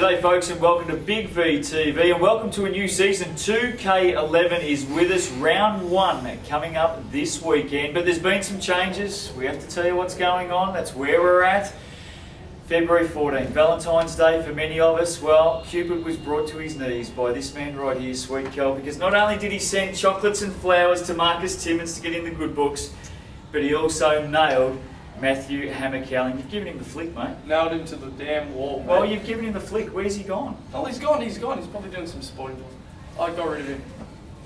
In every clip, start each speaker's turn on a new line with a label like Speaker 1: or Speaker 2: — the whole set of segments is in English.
Speaker 1: G'day folks and welcome to BigV TV and welcome to a new season. 2K11 is with us, round 1 coming up this weekend, but there's been some changes. We have to tell you what's going on, that's where we're at. February 14th, Valentine's Day for many of us. Well, Cupid was brought to his knees by this man right here, Sweet Kel, because not only did he send chocolates and flowers to Marcus Timmins to get in the good books, but he also nailed Matthew Hammer Cowling. You've given him the flick, mate.
Speaker 2: Nailed him to the damn wall, mate.
Speaker 1: Well, you've given him the flick. Where's he gone?
Speaker 2: Oh, he's gone. He's probably doing some sporting. I got rid of him.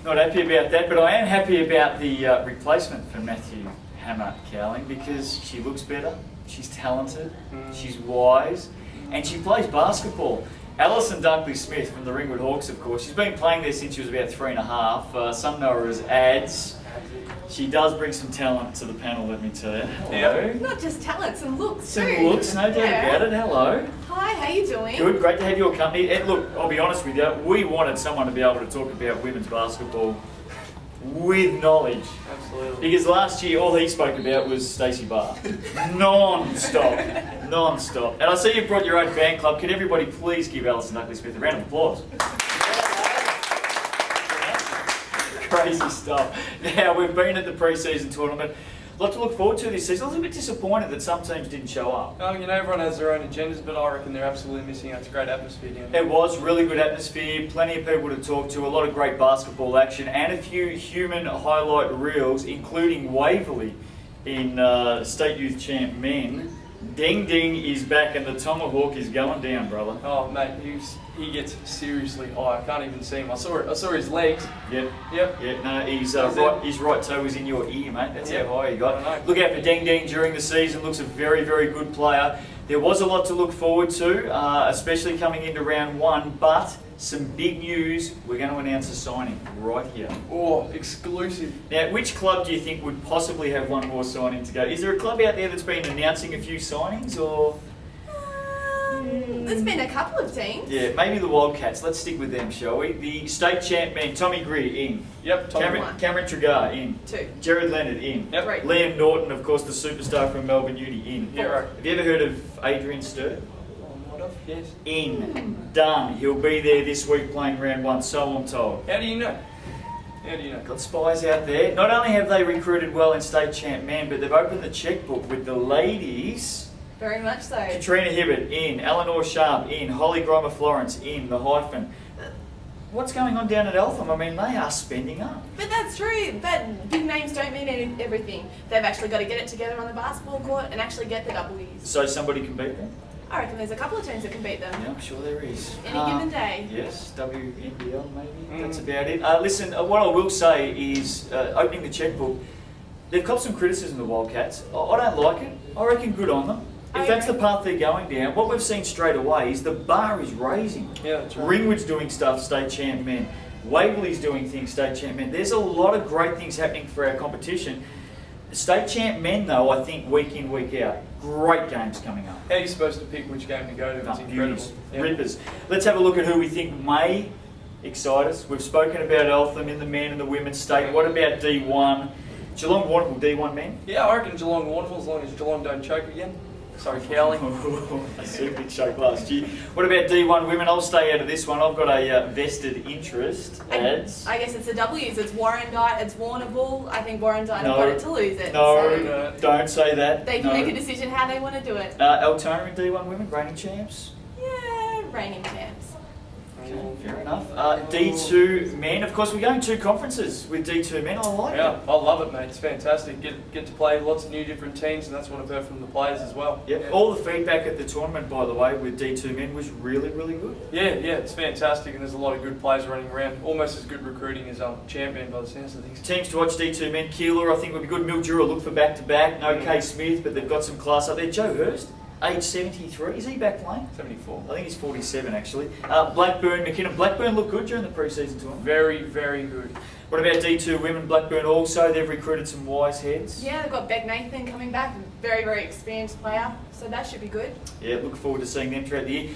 Speaker 1: Not happy about that, but I am happy about the replacement for Matthew Hammer Cowling because she looks better, she's talented, she's wise, and she plays basketball. Alison Dunkley-Smith from the Ringwood Hawks, of course. She's been playing there since she was about 3.5. Some know her as Ads. She does bring some talent to the panel, let me tell you. Hello.
Speaker 3: Yeah. Not just talent, some looks
Speaker 1: some
Speaker 3: too.
Speaker 1: Some looks, no doubt about it. Hello.
Speaker 3: Hi, how you doing?
Speaker 1: Good, great to have your company. And look, I'll be honest with you, we wanted someone to be able to talk about women's basketball with knowledge.
Speaker 2: Absolutely.
Speaker 1: Because last year, all he spoke about was Stacey Barr. Non-stop. Non-stop. And I see you've brought your own fan club. Could everybody please give Alison Dunkley-Smith a round of applause? Crazy stuff. Now, we've been at the pre-season tournament. A lot to look forward to this season. A little bit disappointed that some teams didn't show up.
Speaker 2: You know, everyone has their own agendas, but I reckon they're absolutely missing out. It's a great atmosphere down there.
Speaker 1: It was really good atmosphere, plenty of people to talk to, a lot of great basketball action, and a few human highlight reels, including Waverley in State Youth Champ Men. Ding Ding is back and the Tomahawk is going down, brother.
Speaker 2: Oh, mate, he gets seriously high. I can't even see him. I saw his legs.
Speaker 1: Yep.
Speaker 2: Yeah,
Speaker 1: no, his right toe was in your ear, mate. That's how high he got. Look out for Ding Ding during the season. Looks a very, very good player. There was a lot to look forward to, especially coming into round 1, but some big news. We're going to announce a signing right here.
Speaker 2: Oh, exclusive.
Speaker 1: Now, which club do you think would possibly have one more signing to go? Is there a club out there that's been announcing a few signings, or...?
Speaker 3: There's been a couple of teams.
Speaker 1: Yeah, maybe the Wildcats. Let's stick with them, shall we? The state champ man, Tommy Greer, in.
Speaker 2: Yep,
Speaker 1: Cameron Tregar, in.
Speaker 3: 2.
Speaker 1: Jared Leonard, in.
Speaker 2: Yep.
Speaker 3: 3.
Speaker 1: Liam Norton, of course, the superstar from Melbourne Uni, in.
Speaker 2: Yeah, right.
Speaker 1: Have you ever heard of Adrian Sturt?
Speaker 2: Yes.
Speaker 1: In. Done. He'll be there this week playing round 1, so I'm told.
Speaker 2: How do you know? How do you know?
Speaker 1: Got spies out there. Not only have they recruited well in state champ man, but they've opened the checkbook with the ladies.
Speaker 3: Very much so.
Speaker 1: Katrina Hibbert, in. Eleanor Sharp, in. Holly Grimer Florence, in. The Hyphen. What's going on down at Eltham? I mean, they are spending up.
Speaker 3: But that's true. But big names don't mean everything. They've actually got to get it together on the basketball court and actually get the W's.
Speaker 1: So somebody can beat them?
Speaker 3: I reckon there's a couple of teams that can beat them.
Speaker 1: Yeah, I'm sure there is.
Speaker 3: Any given day.
Speaker 1: Yes, WNBL maybe. That's about it. Listen, what I will say is, opening the checkbook, they've got some criticism of the Wildcats. I don't like it. I reckon good on them. If that's the path they're going down, what we've seen straight away is the bar is raising.
Speaker 2: Yeah, that's right.
Speaker 1: Ringwood's doing stuff, state champ men. Waverley's doing things, state champ men. There's a lot of great things happening for our competition. State champ men, though, I think week in, week out, great games coming up.
Speaker 2: How are you supposed to pick which game to go to? It's incredible.
Speaker 1: Yeah. Rippers. Let's have a look at who we think may excite us. We've spoken about Eltham in the men and the women's state. What about D1? Geelong Warrnambool D1 men?
Speaker 2: Yeah, I reckon Geelong Warrnambool, as long as Geelong don't choke again. Sorry, Cowling.
Speaker 1: I see a big choke last year. What about D1 women? I'll stay out of this one. I've got a vested interest. Ads.
Speaker 3: I guess it's the W's. It's Warrandyte, it's Warrnambool. I think Warrandyte have
Speaker 1: No.
Speaker 3: got it to lose it.
Speaker 1: No, don't say that.
Speaker 3: They can make a decision how they want to do it.
Speaker 1: Altona in D1 women, reigning champs.
Speaker 3: Yeah, reigning champs.
Speaker 1: Okay, fair enough. D2 men, of course, we're going 2 conferences with D2 men. I like it.
Speaker 2: Yeah, I love it, mate. It's fantastic. Get to play lots of new different teams, and that's what I've heard from the players as well.
Speaker 1: Yep.
Speaker 2: Yeah.
Speaker 1: All the feedback at the tournament, by the way, with D2 men was really, really good.
Speaker 2: Yeah, it's fantastic, and there's a lot of good players running around. Almost as good recruiting as champion by the sense of things.
Speaker 1: Teams to watch D2 men. Keeler, I think, would be good. Mildura look for back-to-back. No K Smith, but they've got some class up there. Joe Hurst, age 73. Is he back playing?
Speaker 2: 74.
Speaker 1: I think he's 47, actually. Blackburn, McKinnon. Blackburn looked good during the pre-season tournament.
Speaker 2: Very, very good.
Speaker 1: What about D2 women? Blackburn also, they've recruited some wise heads.
Speaker 3: Yeah, they've got Beck Nathan coming back, very, very experienced player, so that should be good.
Speaker 1: Yeah, look forward to seeing them throughout the year.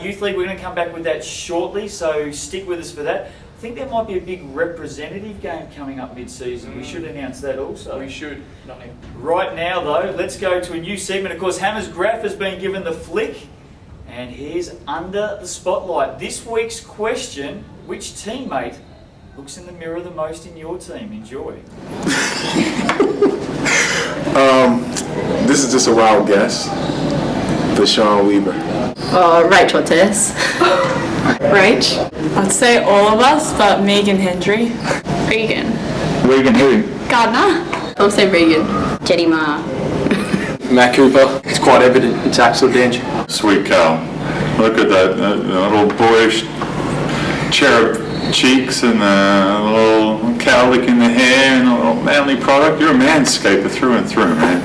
Speaker 1: Youth League, we're going to come back with that shortly, so stick with us for that. I think there might be a big representative game coming up mid-season. We should announce that also.
Speaker 2: We should. Not now.
Speaker 1: Right now, though, let's go to a new segment. Of course, Hammer's Graph has been given the flick, And here's Under the Spotlight. This week's question, which teammate looks in the mirror the most in your team? Enjoy.
Speaker 4: This is just a wild guess. But Sean Weaver.
Speaker 5: Rachel Tess.
Speaker 6: Rach. I'd say all of us, but Megan Hendry.
Speaker 5: Regan.
Speaker 4: Regan who?
Speaker 6: Gardner.
Speaker 5: I'll say Regan. Jetty Ma.
Speaker 2: Matt Cooper. It's quite evident. It's Axel Dench.
Speaker 7: Sweet cow. Look at that little boyish cherub cheeks and a little cowlick in the hair and a little manly product. You're a manscaper through and through, man.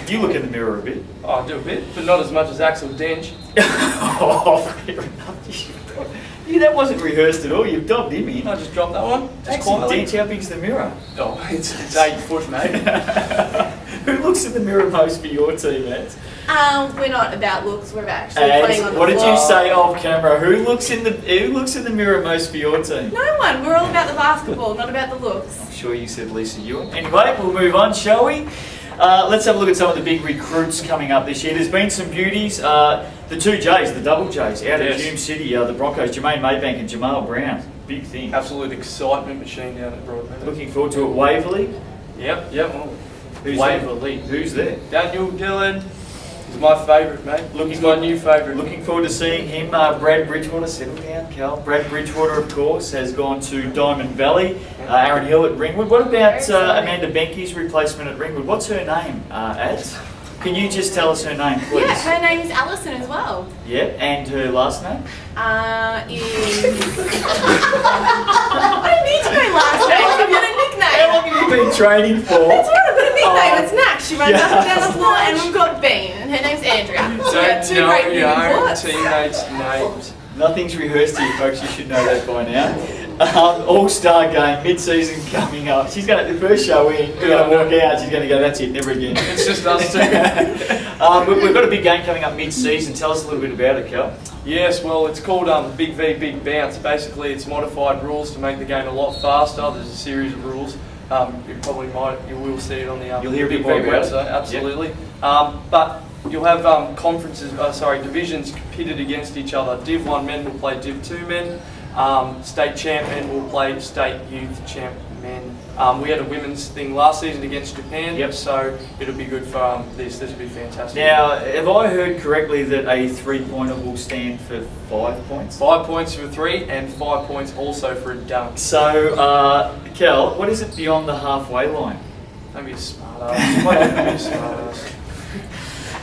Speaker 1: You look in the mirror a bit.
Speaker 2: Oh, I do a bit, but not as much as Axel Dench.
Speaker 1: Oh, fair enough. Yeah, that wasn't rehearsed at all. You've dubbed him in.
Speaker 2: I just dropped that one. Just
Speaker 1: Axel
Speaker 2: quietly.
Speaker 1: Dench, how big's the mirror?
Speaker 2: Oh, it's 8 foot, mate.
Speaker 1: Who looks in the mirror most for your team, Eds?
Speaker 3: We're not about looks. We're actually playing on the
Speaker 1: What did
Speaker 3: floor.
Speaker 1: you say off camera? Who looks in the mirror most for your team?
Speaker 3: No one. We're all about the basketball, not about the looks.
Speaker 1: I'm sure you said Lisa Ewan. Anyway, we'll move on, shall we? Let's have a look at some of the big recruits coming up this year. There's been some beauties. The two J's, the double J's, out of Hume City, the Broncos, Jermaine Maybank and Jamal Brown. Big thing.
Speaker 2: Absolute excitement machine down at Broadmeadows.
Speaker 1: Looking forward to it. Waverley.
Speaker 2: Yep. Well,
Speaker 1: Who's
Speaker 2: Waverley.
Speaker 1: there? Who's there?
Speaker 2: Daniel Dillon. He's my favourite, mate. He's my new favourite.
Speaker 1: Looking forward to seeing him. Brad Bridgewater, settle down, Cal. Brad Bridgewater, of course, has gone to Diamond Valley. Aaron Hill at Ringwood. What about Amanda Benke's replacement at Ringwood? What's her name, Ads? Can you just tell us her name, please?
Speaker 3: Yeah, her name's Alison as well.
Speaker 1: Yeah, and her last name?
Speaker 3: Is... I don't need to know last name. I've got a nickname.
Speaker 1: How long have you been training for?
Speaker 3: That's right, I've got a nickname. It's Nash. She runs up and down the
Speaker 1: Yeah.
Speaker 3: floor, and we've got Bean, and her name's Andrea. So we have two
Speaker 2: Don't
Speaker 3: great
Speaker 2: know
Speaker 3: new
Speaker 2: your
Speaker 3: reports.
Speaker 2: teammates' names.
Speaker 1: Nothing's rehearsed here, folks. You should know that by now. All-Star game, mid-season coming up. She's going to, the first show in, we're going to walk out, she's going to go, that's it, never again.
Speaker 2: It's just us two.
Speaker 1: We've got a big game coming up mid-season. Tell us a little bit about it, Cal.
Speaker 2: Yes, well, it's called BigV Big Bounce. Basically, it's modified rules to make the game a lot faster. There's a series of rules. You will see it on the
Speaker 1: You'll hear a bit
Speaker 2: Big
Speaker 1: more
Speaker 2: V
Speaker 1: about it.
Speaker 2: website. Absolutely. But you'll have divisions pitted against each other. Div 1 men will play Div 2 men. State champ men will play state youth champ men. We had a women's thing last season against Japan, so it'll be good for this. This will be fantastic.
Speaker 1: Now, have I heard correctly that a three-pointer will stand for 5 points?
Speaker 2: 5 points for 3 and 5 points also for a dunk.
Speaker 1: So, Cal, what is it beyond the halfway line?
Speaker 2: Don't be a smart ass. Why don't you be a smart ass?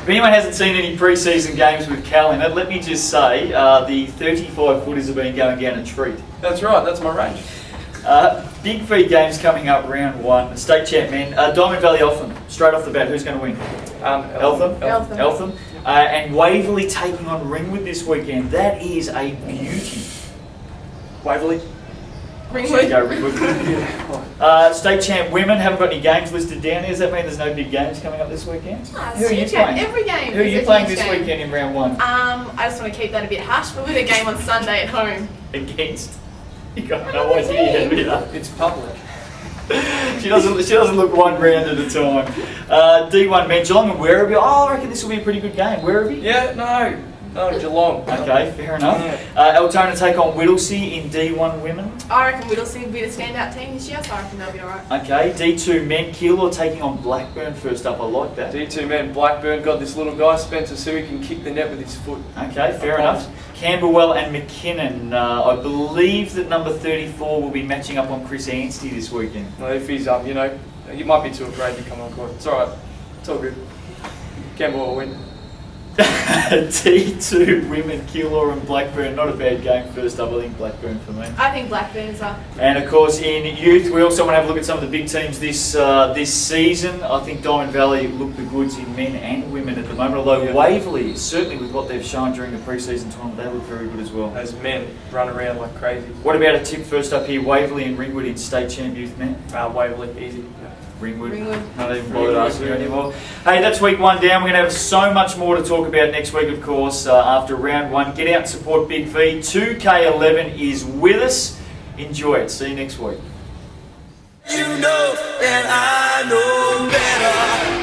Speaker 1: If anyone hasn't seen any pre-season games with Cal in it, let me just say the 35-footers have been going down a treat.
Speaker 2: That's right, that's my range.
Speaker 1: Big V games coming up, round 1. State champ men, Diamond Valley Eltham. Straight off the bat, who's going to win? Eltham. And Waverley taking on Ringwood this weekend. That is a beauty.
Speaker 2: Waverley.
Speaker 3: Ringwood.
Speaker 1: Go Ringwood. State champ women, haven't got any games listed down here. Does that mean there's no big games coming up this weekend? Who are you playing?
Speaker 3: Every game.
Speaker 1: Who are
Speaker 3: is
Speaker 1: you
Speaker 3: a
Speaker 1: playing
Speaker 3: huge
Speaker 1: this
Speaker 3: game.
Speaker 1: weekend in round 1?
Speaker 3: I just want to keep that a bit hush, but we've got a game on Sunday at home.
Speaker 1: Against? You got no idea, have you?
Speaker 2: It's public.
Speaker 1: She doesn't look one round at a time. D1 men, Geelong and Werribee. Oh, I reckon this will be a pretty good game. Werribee?
Speaker 2: Yeah, no, Geelong.
Speaker 1: Okay, fair enough. Altona take on Whittlesea in D1 women.
Speaker 3: I reckon Whittlesea will be the standout team this year, so I reckon they'll be alright.
Speaker 1: Okay, D2 men, Keilor taking on Blackburn first up. I like that.
Speaker 2: D2 men, Blackburn got this little guy, Spencer Sui, can kick the net with his foot.
Speaker 1: Okay, fair enough. Camberwell and McKinnon. I believe that number 34 will be matching up on Chris Anstey this weekend.
Speaker 2: Well, if he's you might be too afraid to come on court. It's alright. It's all good. Campbell will win.
Speaker 1: D2 women, Keilor and Blackburn. Not a bad game first up. I think Blackburn for me.
Speaker 3: I think Blackburn's up.
Speaker 1: And of course, in youth, we also want to have a look at some of the big teams this season. I think Diamond Valley look the goods in men and women at the moment. Although Waverley, certainly with what they've shown during the pre-season tournament, they look very good as well.
Speaker 2: Those men run around like crazy.
Speaker 1: What about a tip first up here? Waverley and Ringwood in state champ youth men.
Speaker 2: Waverley, easy.
Speaker 1: Ringwood.
Speaker 3: Ringwood.
Speaker 1: Not even bothered asking you anymore. Hey, that's week 1 down. We're going to have so much more to talk about next week, of course, after round 1. Get out and support Big V. 2K11 is with us. Enjoy it. See you next week.
Speaker 8: You know that I know better.